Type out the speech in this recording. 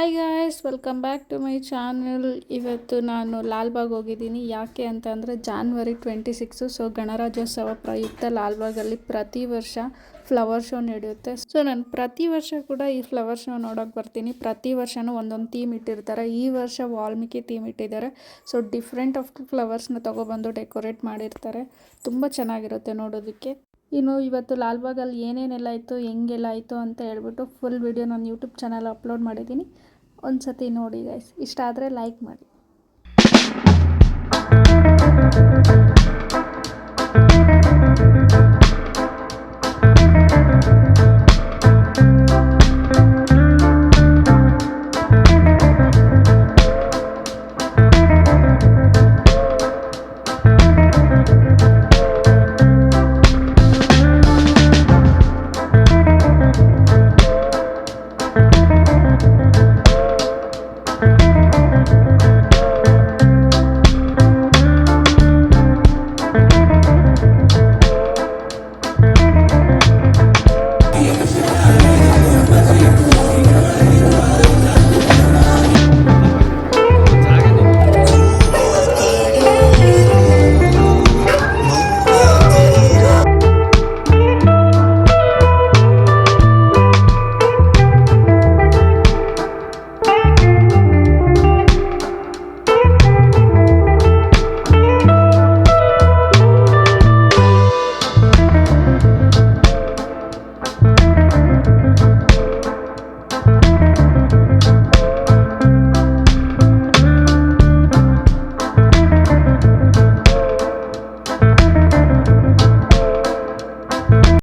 Hi guys, welcome back to my channel. ಇವತ್ತು ನಾನು ಲಾಲ್ಬಾಗ್ ಹೋಗಿದ್ದೀನಿ. ಯಾಕೆ ಅಂತ ಅಂದರೆ ಜಾನ್ವರಿ 26, ಸೊ ಗಣರಾಜ್ಯೋತ್ಸವ ಪ್ರಯುಕ್ತ ಲಾಲ್ಬಾಗಲ್ಲಿ ಪ್ರತಿ ವರ್ಷ ಫ್ಲವರ್ ಶೋ ನಡೆಯುತ್ತೆ. ಸೊ ನಾನು ಪ್ರತಿ ವರ್ಷ ಕೂಡ ಈ ಫ್ಲವರ್ ಶೋ ನೋಡೋಕೆ ಬರ್ತೀನಿ. ಪ್ರತಿ ವರ್ಷವೂ ಒಂದೊಂದು ಥೀಮ್ ಇಟ್ಟಿರ್ತಾರೆ. ಈ ವರ್ಷ ವಾಲ್ಮೀಕಿ ಥೀಮ್ ಇಟ್ಟಿದ್ದಾರೆ. ಸೊ ಡಿಫ್ರೆಂಟ್ ಆಫ್ ಫ್ಲವರ್ಸ್ನ ತೊಗೊಬಂದು ಡೆಕೋರೇಟ್ ಮಾಡಿರ್ತಾರೆ. ತುಂಬ ಚೆನ್ನಾಗಿರುತ್ತೆ ನೋಡೋದಕ್ಕೆ. ಇನ್ನು ಇವತ್ತು ಲಾಲ್ಬಾಗಲ್ಲಿ ಏನೇನೆಲ್ಲ ಇತ್ತು, ಹೆಂಗೆಲ್ಲ ಆಯಿತು ಅಂತ ಹೇಳ್ಬಿಟ್ಟು ಫುಲ್ ವಿಡಿಯೋ ನಾನು ಯೂಟ್ಯೂಬ್ ಚಾನಲ್ ಅಪ್ಲೋಡ್ ಮಾಡಿದ್ದೀನಿ. ಒಂದು ಸತಿ ನೋಡಿ ಗೈಸ್, ಇಷ್ಟ ಆದರೆ ಲೈಕ್ ಮಾಡಿ.